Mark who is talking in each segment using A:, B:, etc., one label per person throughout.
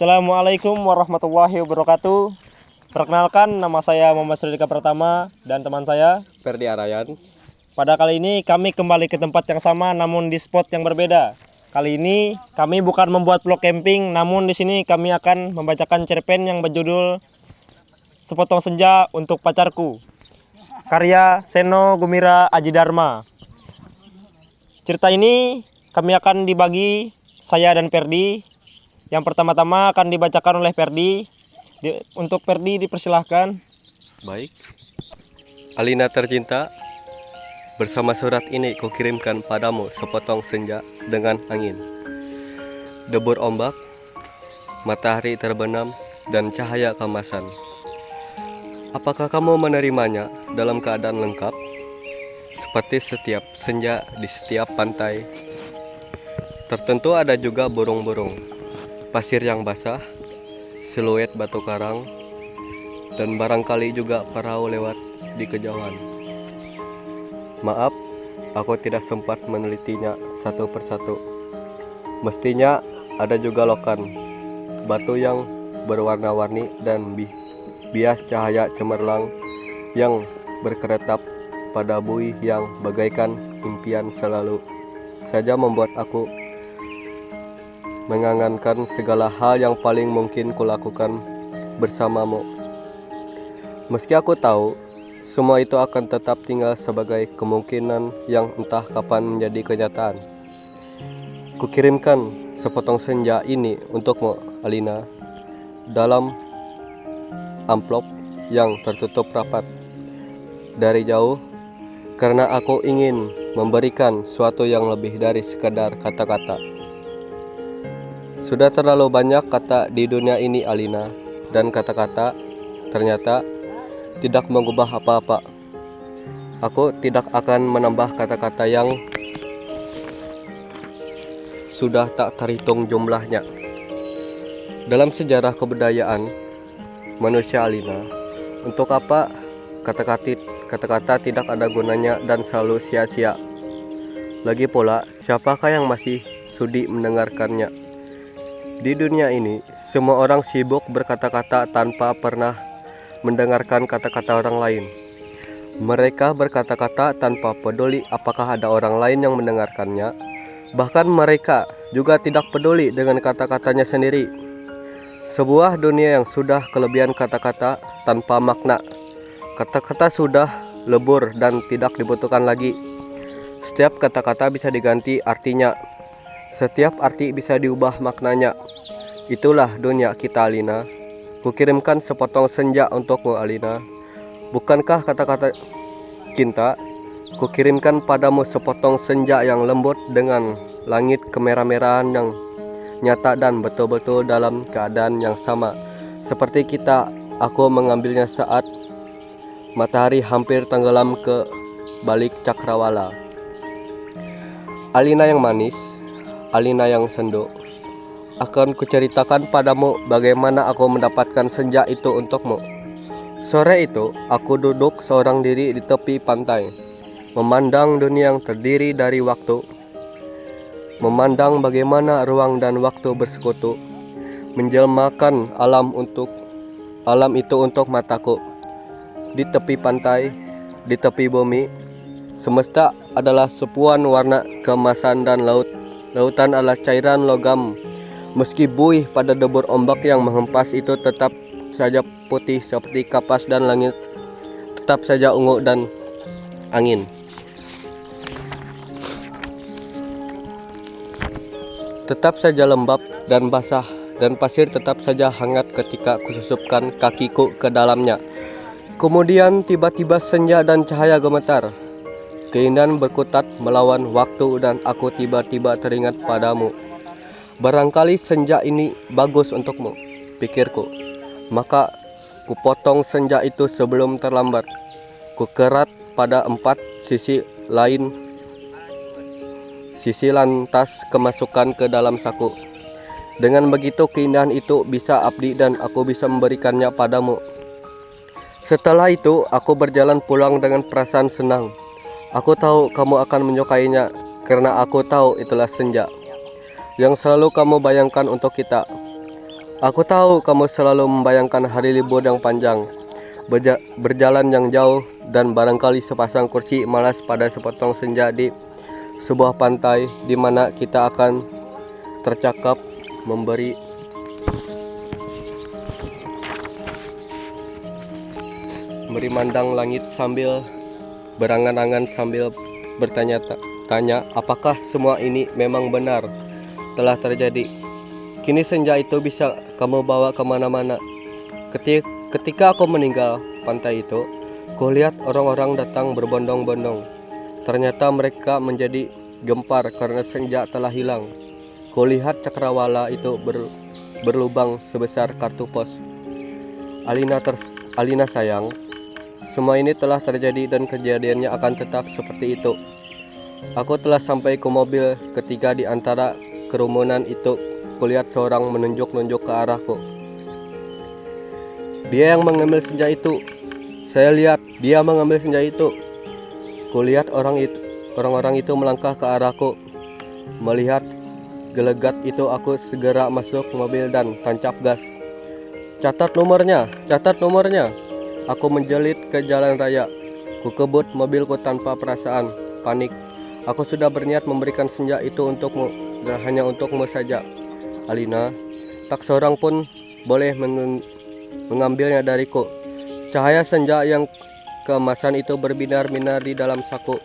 A: Assalamualaikum warahmatullahi wabarakatuh. Perkenalkan, nama saya Muhammad Sridika Pratama dan teman saya
B: Ferdi Arayan.
A: Pada kali ini kami kembali ke tempat yang sama namun di spot yang berbeda. Kali ini kami bukan membuat vlog camping, namun di sini kami akan membacakan cerpen yang berjudul Sepotong Senja untuk Pacarku, karya Seno Gumira Aji Dharma. Cerita ini kami akan dibagi saya dan Ferdi. Yang pertama-tama akan dibacakan oleh Ferdi. Untuk Ferdi dipersilahkan.
B: Baik. Alina tercinta, bersama surat ini kukirimkan padamu sepotong senja dengan angin, debur ombak, matahari terbenam, dan cahaya kemasan. Apakah kamu menerimanya dalam keadaan lengkap? Seperti setiap senja di setiap pantai, tertentu ada juga burung-burung, pasir yang basah, siluet batu karang, dan barangkali juga perahu lewat di kejauhan. Maaf, aku tidak sempat menelitinya satu persatu. Mestinya ada juga lokan, batu yang berwarna-warni dan bias cahaya cemerlang yang berkeretap pada buih yang bagaikan impian selalu saja membuat aku mengangankan segala hal yang paling mungkin kulakukan bersamamu. Meski aku tahu semua itu akan tetap tinggal sebagai kemungkinan yang entah kapan menjadi kenyataan. Kukirimkan sepotong senja ini untukmu, Alina, dalam amplop yang tertutup rapat dari jauh, karena aku ingin memberikan sesuatu yang lebih dari sekadar kata-kata. Sudah terlalu banyak kata di dunia ini, Alina, dan kata-kata ternyata tidak mengubah apa-apa. Aku tidak akan menambah kata-kata yang sudah tak terhitung jumlahnya. Dalam sejarah kebudayaan manusia, Alina, untuk apa kata-kata tidak ada gunanya dan selalu sia-sia? Lagi pula, siapakah yang masih sudi mendengarkannya? Di dunia ini, semua orang sibuk berkata-kata tanpa pernah mendengarkan kata-kata orang lain. Mereka berkata-kata tanpa peduli apakah ada orang lain yang mendengarkannya. Bahkan mereka juga tidak peduli dengan kata-katanya sendiri. Sebuah dunia yang sudah kelebihan kata-kata tanpa makna. Kata-kata sudah lebur dan tidak dibutuhkan lagi. Setiap kata-kata bisa diganti artinya. Setiap arti bisa diubah maknanya. Itulah dunia kita, Alina. Kukirimkan sepotong senja untukmu, Alina. Bukankah kata-kata cinta? Kukirimkan padamu sepotong senja yang lembut dengan langit kemerah-merahan yang nyata dan betul-betul dalam keadaan yang sama seperti kita. Aku mengambilnya saat matahari hampir tenggelam ke balik cakrawala. Alina yang manis, Alina yang sendu, akan kuceritakan padamu bagaimana aku mendapatkan senja itu untukmu. Sore itu, aku duduk seorang diri di tepi pantai, memandang dunia yang terdiri dari waktu, memandang bagaimana ruang dan waktu bersekutu, menjelmakan alam itu untuk mataku. Di tepi pantai, di tepi bumi, semesta adalah sepuan warna keemasan dan lautan adalah cairan logam. Meski buih pada debur ombak yang menghempas itu tetap saja putih seperti kapas, dan langit tetap saja ungu dan angin tetap saja lembab dan basah, dan pasir tetap saja hangat ketika kususupkan kakiku ke dalamnya. Kemudian tiba-tiba senja dan cahaya gemetar. Keindahan berkutat melawan waktu dan aku tiba-tiba teringat padamu. Barangkali senja ini bagus untukmu, pikirku. Maka kupotong senja itu sebelum terlambat. Kukerat pada 4 sisi lantas kemasukan ke dalam saku. Dengan begitu keindahan itu bisa abdi dan aku bisa memberikannya padamu. Setelah itu aku berjalan pulang dengan perasaan senang. Aku tahu kamu akan menyukainya karena aku tahu itulah senja yang selalu kamu bayangkan untuk kita. Aku tahu kamu selalu membayangkan hari libur yang panjang, berjalan yang jauh, dan barangkali sepasang kursi malas pada sepotong senja di sebuah pantai di mana kita akan tercakap memberi mandang langit sambil berangan-angan sambil bertanya-tanya apakah semua ini memang benar telah terjadi. Kini senja itu bisa kamu bawa kemana-mana. Ketika aku meninggal pantai itu, kulihat orang-orang datang berbondong-bondong. Ternyata mereka menjadi gempar karena senja telah hilang. Kulihat cakrawala itu berlubang sebesar kartu pos. Alina sayang, semua ini telah terjadi dan kejadiannya akan tetap seperti itu. Aku telah sampai ke mobil ketika di antara kerumunan itu kulihat seorang menunjuk-nunjuk ke arahku. Dia yang mengambil senja itu. Saya lihat dia mengambil senja itu. Kulihat orang-orang itu melangkah ke arahku. Melihat gelegat itu, aku segera masuk mobil dan tancap gas. Catat nomornya. Aku menjelit ke jalan raya. Ku kebut mobilku tanpa perasaan panik. Aku sudah berniat memberikan senja itu untukmu dan hanya untukmu saja, Alina. Tak seorang pun boleh mengambilnya dariku. Cahaya senja yang keemasan itu berbinar-binar di dalam saku.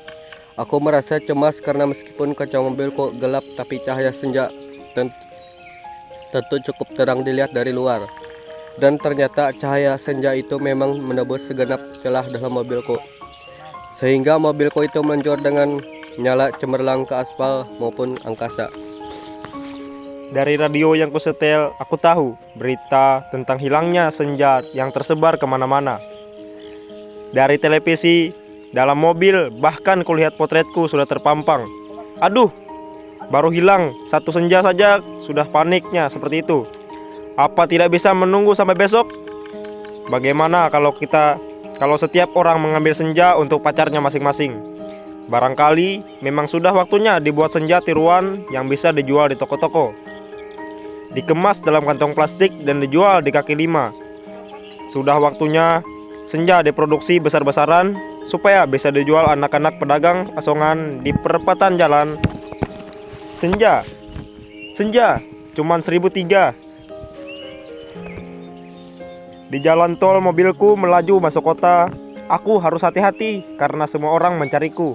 B: Aku merasa cemas karena meskipun kaca mobilku gelap, tapi cahaya senja tentu cukup terang dilihat dari luar. Dan ternyata cahaya senja itu memang menembus segenap celah dalam mobilku, sehingga mobilku itu meluncur dengan nyala cemerlang ke aspal maupun angkasa.
A: Dari radio yang kusetel, aku tahu berita tentang hilangnya senja yang tersebar kemana-mana. Dari televisi, dalam mobil, bahkan kulihat potretku sudah terpampang. Aduh, baru hilang satu senja saja sudah paniknya seperti itu. Apa tidak bisa menunggu sampai besok? Bagaimana kalau setiap orang mengambil senja untuk pacarnya masing-masing? Barangkali memang sudah waktunya dibuat senja tiruan yang bisa dijual di toko-toko, dikemas dalam kantong plastik dan dijual di kaki lima. Sudah waktunya senja diproduksi besar-besaran supaya bisa dijual anak-anak pedagang asongan di perempatan jalan. Senja cuman 1.003. Di jalan tol mobilku melaju masuk kota. Aku harus hati-hati karena semua orang mencariku.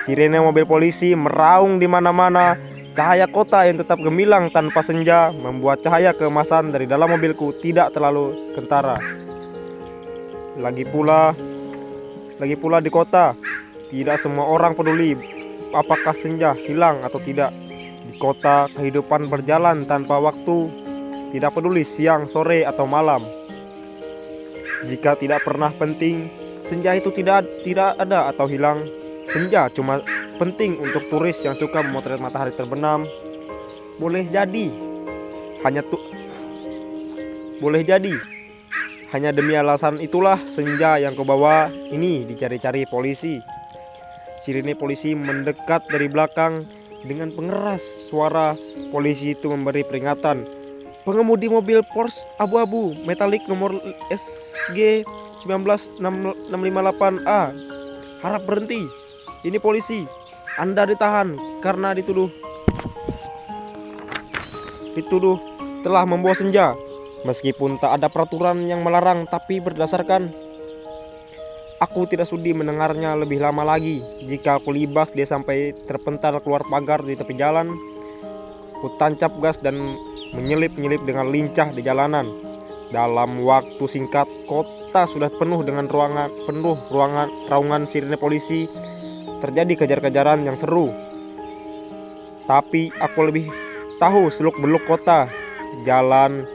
A: Sirene mobil polisi meraung di mana-mana. Cahaya kota yang tetap gemilang tanpa senja membuat cahaya keemasan dari dalam mobilku tidak terlalu kentara. Lagi pula di kota, tidak semua orang peduli apakah senja hilang atau tidak. Di kota, kehidupan berjalan tanpa waktu. Tidak peduli siang, sore, atau malam. Jika tidak pernah penting, senja itu tidak ada atau hilang. Senja cuma penting untuk turis yang suka memotret matahari terbenam. Boleh jadi hanya demi alasan itulah senja yang kubawa ini dicari-cari polisi. Sirine polisi mendekat dari belakang. Dengan pengeras suara, polisi itu memberi peringatan. Pengemudi mobil Porsche abu-abu metalik nomor SG 19658A harap berhenti. Ini polisi. Anda ditahan karena dituduh telah membawa senja. Meskipun tak ada peraturan yang melarang, tapi berdasarkan aku tidak sudi mendengarnya lebih lama lagi. Jika aku libas dia sampai terpental keluar pagar di tepi jalan, ku tancap gas dan menyelip-nyelip dengan lincah di jalanan. Dalam waktu singkat, kota sudah penuh dengan raungan sirine polisi. Terjadi kejar-kejaran yang seru. Tapi aku lebih tahu seluk-beluk kota. Jalanan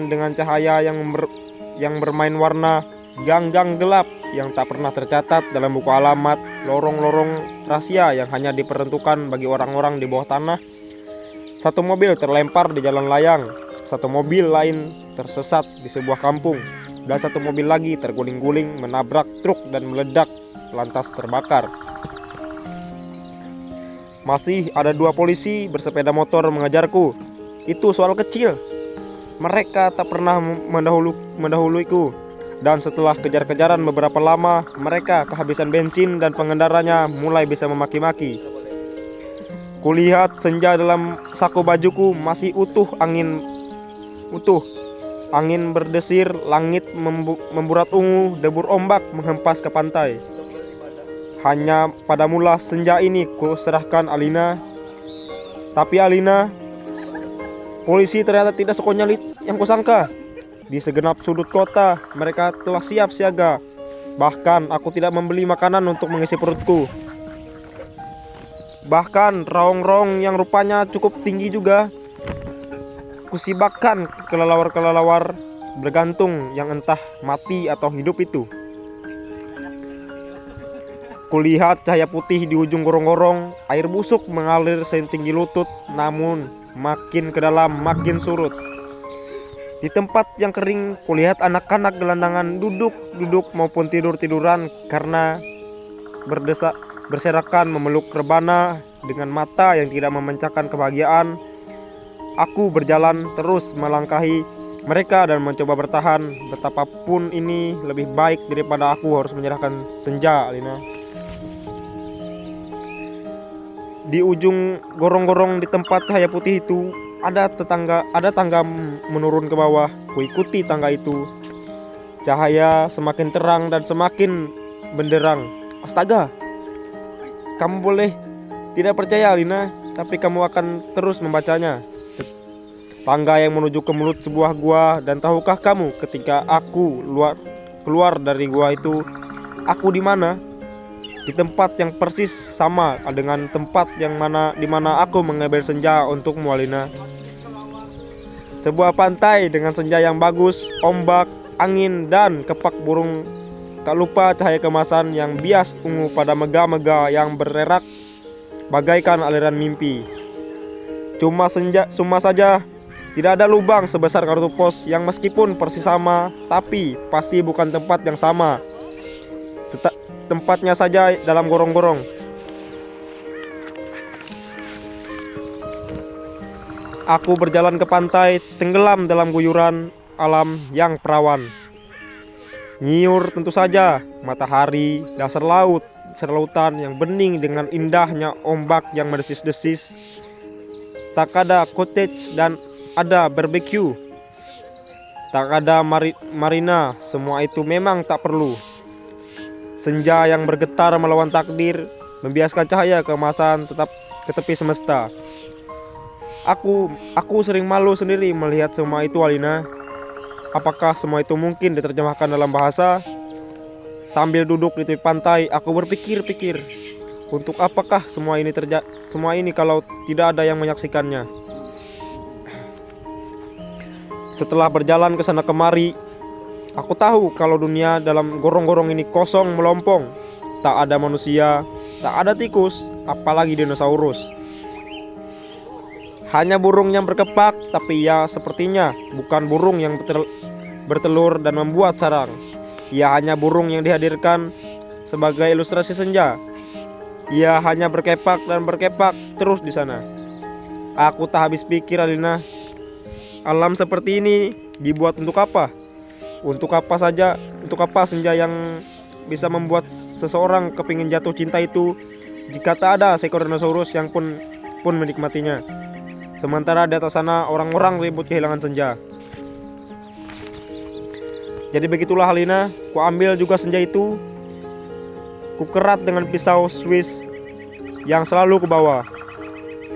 A: dengan cahaya yang bermain warna, gang-gang gelap yang tak pernah tercatat dalam buku alamat, lorong-lorong rahasia yang hanya diperuntukkan bagi orang-orang di bawah tanah. Satu mobil terlempar di jalan layang, satu mobil lain tersesat di sebuah kampung, dan satu mobil lagi terguling-guling menabrak truk dan meledak lantas terbakar. Masih ada 2 polisi bersepeda motor mengejarku. Itu soal kecil. Mereka tak pernah mendahuluiku. Dan setelah kejar-kejaran beberapa lama, mereka kehabisan bensin dan pengendaranya mulai bisa memaki-maki. Kulihat senja dalam saku bajuku masih utuh. Angin berdesir, langit memburat ungu, debur ombak menghempas ke pantai. Hanya pada mula senja ini ku serahkan Alina. Tapi Alina, polisi ternyata tidak sekonyol yang kusangka. Di segenap sudut kota mereka telah siap siaga. Bahkan aku tidak membeli makanan untuk mengisi perutku. Bahkan raung-raung yang rupanya cukup tinggi juga kusibakkan kelelawar-kelelawar bergantung yang entah mati atau hidup itu. Kulihat cahaya putih di ujung gorong-gorong. Air busuk mengalir setinggi lutut, namun makin ke dalam makin surut. Di tempat yang kering kulihat anak-anak gelandangan duduk maupun tiduran karena berserakan memeluk rebana dengan mata yang tidak memancarkan kebahagiaan. Aku berjalan terus melangkahi mereka dan mencoba bertahan. Betapapun ini lebih baik daripada aku harus menyerahkan senja, Alina. Di ujung gorong-gorong di tempat cahaya putih itu ada tangga menurun ke bawah. Kuikuti tangga itu. Cahaya semakin terang dan semakin benderang. Astaga, kamu boleh tidak percaya, Alina, tapi kamu akan terus membacanya. Tangga yang menuju ke mulut sebuah gua. Dan tahukah kamu ketika aku keluar dari gua itu, aku di mana? Di tempat yang persis sama dengan tempat di mana aku mengambil senja untukmu, Alina. Sebuah pantai dengan senja yang bagus, ombak, angin, dan kepak burung. Tak lupa cahaya kemasan yang bias ungu pada mega-mega yang bererak bagaikan aliran mimpi. Cuma saja tidak ada lubang sebesar kartu pos yang meskipun persis sama, tapi pasti bukan tempat yang sama. Tempatnya saja dalam gorong-gorong. Aku berjalan ke pantai, tenggelam dalam guyuran alam yang perawan. Nyiur tentu saja, matahari, dasar lautan yang bening dengan indahnya ombak yang mendesis-desis. Tak ada cottage dan ada barbecue. Tak ada marina, semua itu memang tak perlu. Senja yang bergetar melawan takdir, membiaskan cahaya keemasan tetap ke tepi semesta. Aku sering malu sendiri melihat semua itu, Alina. Apakah semua itu mungkin diterjemahkan dalam bahasa? Sambil duduk di tepi pantai, aku berpikir-pikir, untuk apakah semua ini kalau tidak ada yang menyaksikannya? Setelah berjalan ke sana kemari, aku tahu kalau dunia dalam gorong-gorong ini kosong melompong. Tak ada manusia, tak ada tikus, apalagi dinosaurus. Hanya burung yang berkepak, tapi ya sepertinya bukan burung yang bertelur dan membuat sarang. Ia hanya burung yang dihadirkan sebagai ilustrasi senja. Ia hanya berkepak dan berkepak terus di sana. Aku tak habis pikir, Alina. Alam seperti ini dibuat untuk apa? Untuk apa senja yang bisa membuat seseorang kepingin jatuh cinta itu jika tak ada seekor dinosaurus yang pun menikmatinya. Sementara di atas sana orang-orang ribut kehilangan senja. Jadi begitulah, Alina. Ku ambil juga senja itu. Ku kerat dengan pisau Swiss yang selalu ku bawa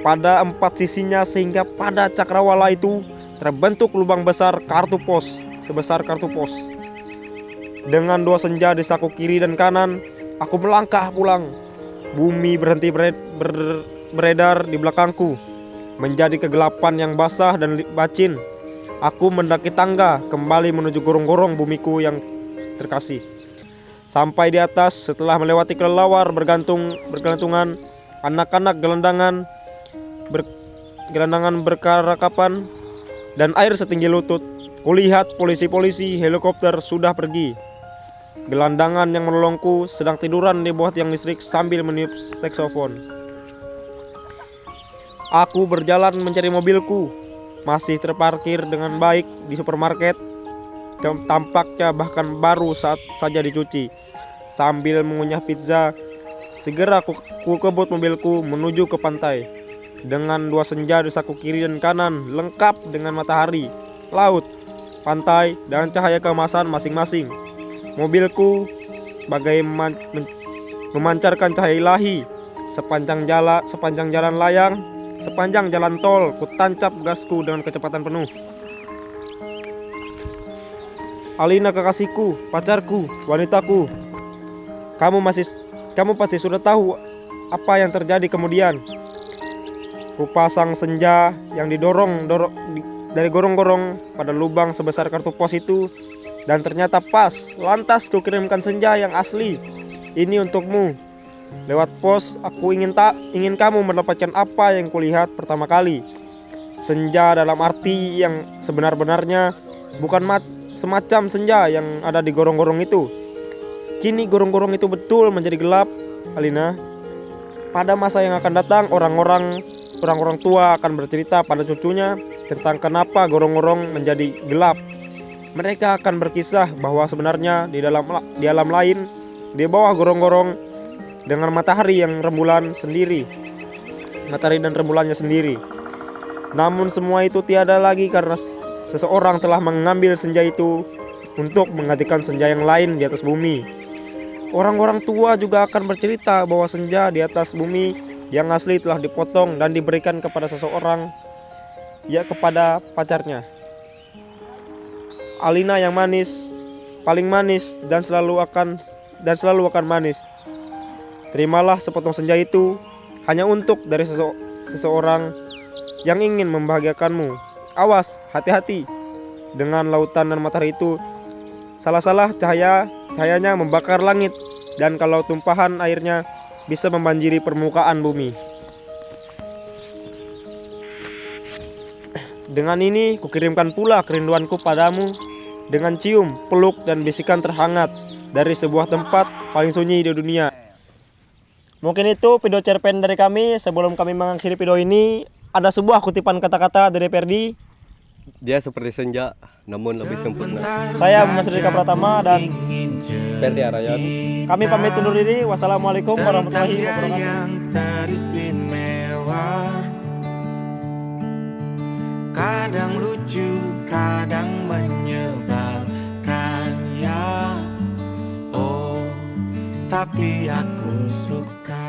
A: pada 4 sisinya, sehingga pada cakrawala itu terbentuk lubang besar sebesar kartu pos. Dengan 2 senja di saku kiri dan kanan, aku melangkah pulang. Bumi berhenti beredar di belakangku, menjadi kegelapan yang basah dan bacin. Aku mendaki tangga kembali menuju gorong-gorong bumiku yang terkasih. Sampai di atas, setelah melewati kelelawar bergelantungan, anak-anak gelandangan berkarakapan, dan air setinggi lutut, kulihat polisi-polisi helikopter sudah pergi. Gelandangan yang menolongku sedang tiduran di bawah tiang listrik sambil meniup saksofon. Aku berjalan mencari mobilku, masih terparkir dengan baik di supermarket. Tampaknya bahkan baru saat saja dicuci. Sambil mengunyah pizza, segera ku kebut mobilku menuju ke pantai. Dengan 2 senja di saku kiri dan kanan, lengkap dengan matahari, laut, pantai, dan cahaya keemasan masing-masing. Mobilku bagai memancarkan cahaya ilahi sepanjang jalan layang, sepanjang jalan tol. Ku tancap gasku dengan kecepatan penuh. Alina, kekasihku, pacarku, wanitaku, kamu pasti sudah tahu apa yang terjadi kemudian. Ku pasang senja yang didorong dari gorong-gorong pada lubang sebesar kartu pos itu, dan ternyata pas. Lantas ku kirimkan senja yang asli ini untukmu. Lewat pos aku ingin kamu mendapatkan apa yang kulihat pertama kali. Senja dalam arti yang sebenar-benarnya, bukan semacam senja yang ada di gorong-gorong itu. Kini gorong-gorong itu betul menjadi gelap, Alina. Pada masa yang akan datang, orang-orang tua akan bercerita pada cucunya tentang kenapa gorong-gorong menjadi gelap. Mereka akan berkisah bahwa sebenarnya di alam lain, di bawah gorong-gorong, dengan matahari dan rembulannya sendiri. Namun semua itu tiada lagi karena seseorang telah mengambil senja itu untuk menggantikan senja yang lain di atas bumi. Orang-orang tua juga akan bercerita bahwa senja di atas bumi yang asli telah dipotong dan diberikan kepada seseorang, ya kepada pacarnya. Alina yang manis, paling manis dan selalu akan manis. Terimalah sepotong senja itu hanya dari seseorang yang ingin membahagiakanmu. Awas, hati-hati dengan lautan dan matahari itu. Salah-salah cahayanya membakar langit, dan kalau tumpahan airnya bisa membanjiri permukaan bumi. Dengan ini kukirimkan pula kerinduanku padamu dengan cium, peluk, dan bisikan terhangat dari sebuah tempat paling sunyi di dunia. Mungkin itu video cerpen dari kami. Sebelum kami mengakhiri video ini, ada sebuah kutipan kata-kata dari Ferdi.
B: Dia seperti senja, namun lebih sempurna.
A: Saya Mas Rika Pratama dan
B: Ferdi Arayan.
A: Kami pamit undur diri. Wassalamualaikum warahmatullahi wabarakatuh.
C: Kadang lucu, kadang menyebalkan ya. Oh, tapi aku suka.